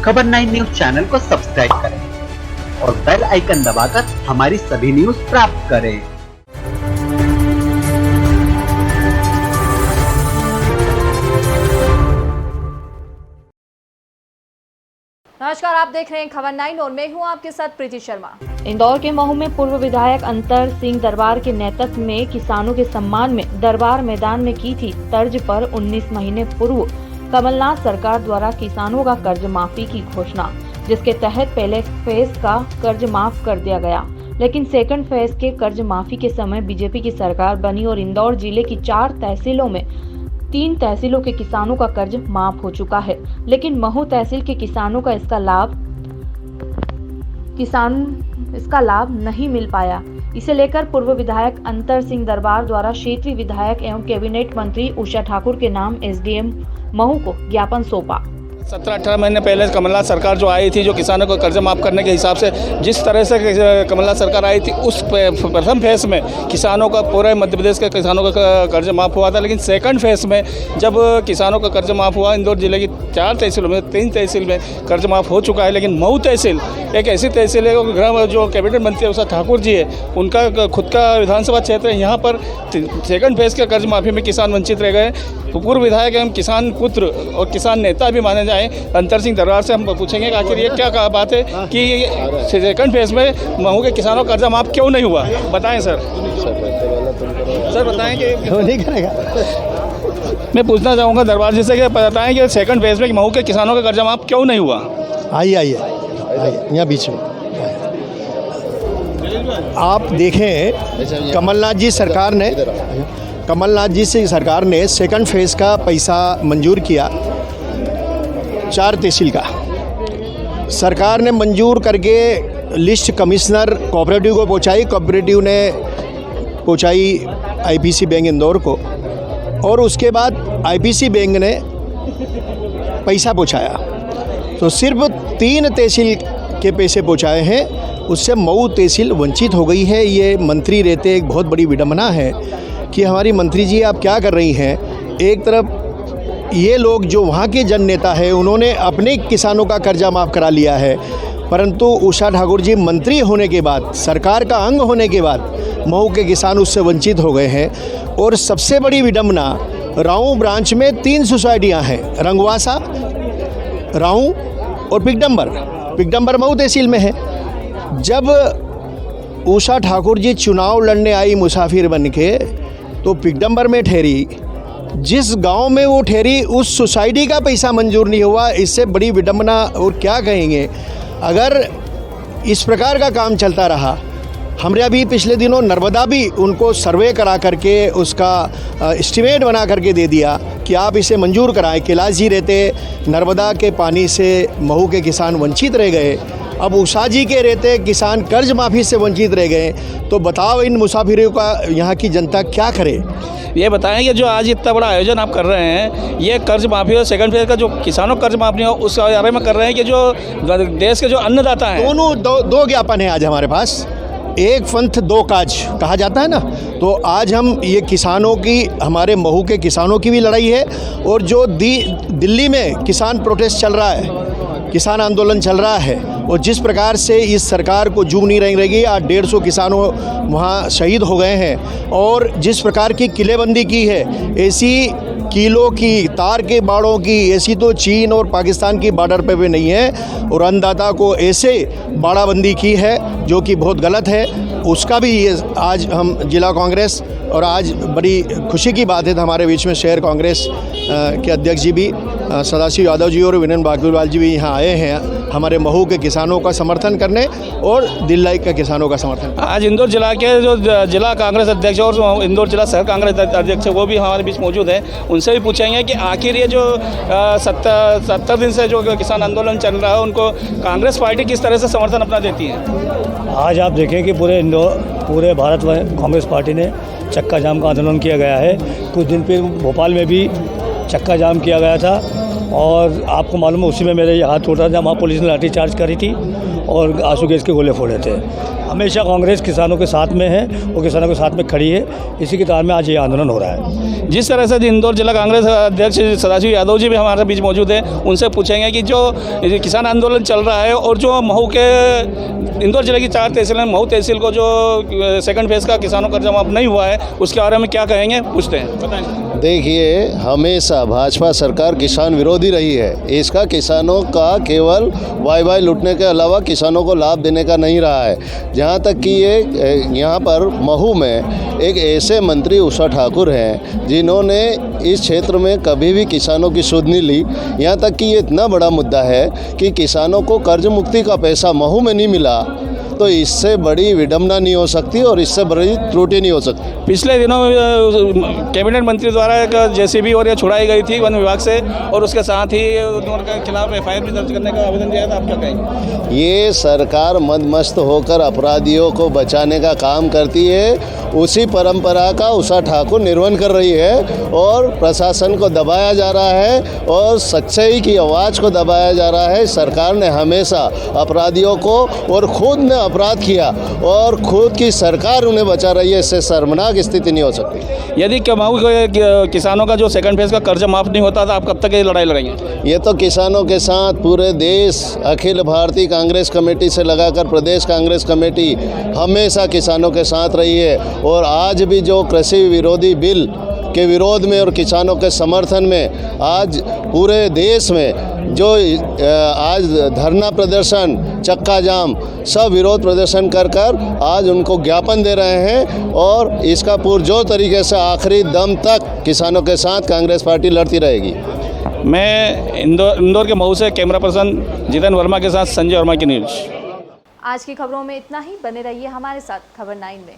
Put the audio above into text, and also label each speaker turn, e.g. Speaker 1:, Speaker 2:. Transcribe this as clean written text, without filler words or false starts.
Speaker 1: खबर 9 news channel को subscribe करें और बेल आइकन दबाकर हमारी सभी न्यूज प्राप्त करें।
Speaker 2: नमस्कार, आप देख रहे हैं खबर 9 और मैं हूं आपके साथ प्रीति शर्मा।
Speaker 3: इंदौर के महू में पूर्व विधायक अंतर सिंह दरबार के नेतृत्व में किसानों के सम्मान में दरबार मैदान में की थी तर्ज पर 19 महीने पूर्व कमलनाथ सरकार द्वारा किसानों का कर्ज माफी की घोषणा, जिसके तहत पहले फेज का कर्ज माफ कर दिया गया, लेकिन सेकंड फेज के कर्ज माफी के समय बीजेपी की सरकार बनी और इंदौर जिले की 4 तहसीलों में 3 तहसीलों के किसानों का कर्ज माफ हो चुका है, लेकिन महू तहसील के किसानों का इसका लाभ नहीं मिल पाया। इसे लेकर पूर्व विधायक अंतर सिंह दरबार द्वारा क्षेत्रीय विधायक एवं कैबिनेट मंत्री उषा ठाकुर के नाम एसडीएम महू को ज्ञापन सौंपा।
Speaker 4: 17-18 महीने पहले कमलनाथ सरकार जो आई थी, जो किसानों को कर्ज माफ़ करने के हिसाब से जिस तरह से कमलनाथ सरकार आई थी, उस प्रथम फेज़ में किसानों का पूरे मध्य प्रदेश के किसानों का कर्ज माफ़ हुआ था। लेकिन सेकंड फेज़ में जब किसानों का कर्ज माफ़ हुआ, इंदौर जिले की 4 तहसीलों में 3 तहसील में कर्ज माफ़ हो चुका है। लेकिन महू तहसील एक ऐसी तहसील है, जो कैबिनेट मंत्री उषा ठाकुर जी है, उनका खुद का विधानसभा क्षेत्र है। यहाँ पर सेकंड फेज़ के कर्ज माफ़ी में किसान वंचित रह गए। पूर्व विधायक एवं किसान पुत्र और किसान नेता भी माने जाए अंतर सिंह दरबार से हम पूछेंगे कि आखिर ये क्या बात है कि सेकंड फेज में महू के किसानों का कर्जा माफ क्यों नहीं हुआ, बताएं सर। सर बताएं कि नहीं करेगा। मैं पूछना चाहूँगा दरबार जी से कि बताएं कि सेकंड फेज में महू के किसानों का कर्जा माफ क्यों नहीं हुआ।
Speaker 5: आइए यहाँ बीच में आप देखें, कमलनाथ जी से सरकार ने सेकंड फेज़ का पैसा मंजूर किया 4 तहसील का। सरकार ने मंजूर करके लिस्ट कमिश्नर कोऑपरेटिव को पहुंचाई, कोऑपरेटिव ने पहुंचाई आईपीसी बैंक इंदौर को, और उसके बाद आईपीसी बैंक ने पैसा पहुंचाया। तो सिर्फ 3 तहसील के पैसे पहुंचाए हैं, उससे महू तहसील वंचित हो गई है। ये मंत्री रहते एक बहुत बड़ी विडंबना है कि हमारी मंत्री जी आप क्या कर रही हैं। एक तरफ ये लोग जो वहाँ के जन नेता है, उन्होंने अपने किसानों का कर्जा माफ़ करा लिया है, परंतु उषा ठाकुर जी मंत्री होने के बाद, सरकार का अंग होने के बाद महू के किसान उससे वंचित हो गए हैं। और सबसे बड़ी विडंबना, राऊ ब्रांच में 3 सोसाइटियाँ हैं, रंगवासा, राऊ और पिगडम्बर महू तहसील में है। जब उषा ठाकुर जी चुनाव लड़ने आई मुसाफिर बन के, तो पिगडम्बर में ठहरी, जिस गांव में वो ठहरी उस सोसाइटी का पैसा मंजूर नहीं हुआ। इससे बड़ी विडंबना और क्या कहेंगे। अगर इस प्रकार का काम चलता रहा, हमने अभी पिछले दिनों नर्मदा भी उनको सर्वे करा करके उसका एस्टिमेट बना करके दे दिया कि आप इसे मंजूर कराएं। कैलाश जी रहते नर्मदा के पानी से महू के किसान वंचित रह गए, अब उषा जी के रहते किसान कर्ज माफ़ी से वंचित रह गए। तो बताओ इन मुसाफिरों का यहाँ की जनता क्या करे।
Speaker 4: ये बताएं कि जो आज इतना बड़ा आयोजन आप कर रहे हैं, ये कर्ज माफ़ी और सेकंड फेज का जो किसानों कर्ज माफ़ी हो, उस बारे में कर रहे हैं कि जो देश के जो अन्नदाता हैं,
Speaker 5: दोनों दो ज्ञापन है आज हमारे पास। एक पंथ 2 काज कहा जाता है ना, तो आज हम ये किसानों की, हमारे महू के किसानों की भी लड़ाई है, और जो दिल्ली में किसान प्रोटेस्ट चल रहा है, किसान आंदोलन चल रहा है, और जिस प्रकार से इस सरकार को जू नहीं रहेगी। आज 150 किसानों वहाँ शहीद हो गए हैं, और जिस प्रकार की किलेबंदी की है, ऐसी किलो की, तार के बाड़ों की, ऐसी तो चीन और पाकिस्तान की बॉर्डर पे भी नहीं है। और अन्नदाता को ऐसे बाड़ाबंदी की है जो कि बहुत गलत है। उसका भी ये आज हम जिला कांग्रेस, और आज बड़ी खुशी की बात है, हमारे बीच में शहर कांग्रेस के अध्यक्ष जी भी सदाशिव यादव जी और विनन बागुलवाल जी भी यहाँ आए हैं हमारे महू के किसानों का समर्थन करने और दिल्ली के किसानों का समर्थन।
Speaker 4: आज इंदौर जिला के जो जिला कांग्रेस अध्यक्ष और इंदौर जिला शहर कांग्रेस अध्यक्ष वो भी हमारे बीच मौजूद हैं। उनसे भी पूछेंगे कि आखिर ये जो 70 दिन से जो किसान आंदोलन चल रहा है, उनको कांग्रेस पार्टी किस तरह से समर्थन अपना देती है।
Speaker 6: आज आप देखें कि पूरे भारत में कांग्रेस पार्टी ने चक्का जाम का आंदोलन किया गया है। कुछ दिन पहले भोपाल में भी चक्का जाम किया गया था, और आपको मालूम है उसी में मेरे ये हाथ टूटा था, वहाँ पुलिस ने लाठीचार्ज करी थी और आंसू गैस के गोले फोड़े थे। हमेशा कांग्रेस किसानों के साथ में है और किसानों के साथ में खड़ी है, इसी के तार में आज ये आंदोलन हो रहा है।
Speaker 4: जिस तरह से इंदौर जिला कांग्रेस अध्यक्ष सदाशिव यादव जी भी हमारे बीच मौजूद हैं, उनसे पूछेंगे कि जो किसान आंदोलन चल रहा है और जो महू के इंदौर जिले की 4 तहसीलें, महू तहसील को जो सेकंड फेज़ का किसानों का कर्ज माफ नहीं हुआ है, उसके बारे में क्या कहेंगे, पूछते हैं। बताएं।
Speaker 7: देखिए, हमेशा भाजपा सरकार किसान विरोधी रही है। इसका किसानों का केवल वाई लूटने के अलावा किसानों को लाभ देने का नहीं रहा है। जहाँ तक कि ये यहाँ पर महू में एक ऐसे मंत्री उषा ठाकुर हैं जिन्होंने इस क्षेत्र में कभी भी किसानों की सुध नहीं ली। यहाँ तक कि ये इतना बड़ा मुद्दा है कि किसानों को कर्ज मुक्ति का पैसा महू में नहीं मिला, तो इससे बड़ी विडंबना नहीं हो सकती और इससे बड़ी त्रुटि नहीं हो सकती।
Speaker 4: पिछले दिनों कैबिनेट मंत्री द्वारा एक जेसीबी और ये छुड़ाई गई थी वन विभाग से, और उसके साथ ही उनके खिलाफ FIR भी दर्ज करने का आवेदन दिया था। आप क्या कहेंगे?
Speaker 7: ये सरकार मदमस्त होकर अपराधियों को बचाने का काम करती है। उसी परंपरा का उषा ठाकुर निर्वहन कर रही है और प्रशासन को दबाया जा रहा है और सच्चाई की आवाज़ को दबाया जा रहा है। सरकार ने हमेशा अपराधियों को, और खुद ने अपराध किया और खुद की सरकार उन्हें बचा रही है। इससे शर्मनाक स्थिति नहीं हो सकती।
Speaker 4: यदि महू के किसानों का जो सेकंड फेज़ का कर्ज माफ नहीं होता था, आप कब तक ये लड़ाई लड़ेंगे?
Speaker 7: ये तो किसानों के साथ पूरे देश, अखिल भारतीय कांग्रेस कमेटी से लगाकर प्रदेश कांग्रेस कमेटी हमेशा किसानों के साथ रही है। और आज भी जो कृषि विरोधी बिल के विरोध में और किसानों के समर्थन में आज पूरे देश में जो आज धरना प्रदर्शन, चक्का जाम, सब विरोध प्रदर्शन कर आज उनको ज्ञापन दे रहे हैं और इसका पुरजोर तरीके से आखिरी दम तक किसानों के साथ कांग्रेस पार्टी लड़ती रहेगी।
Speaker 4: मैं इंदौर के महू से कैमरा पर्सन जितेंद्र वर्मा के साथ संजय वर्मा की न्यूज़।
Speaker 2: आज की खबरों में इतना ही। बने रहिए हमारे साथ खबर 9 में।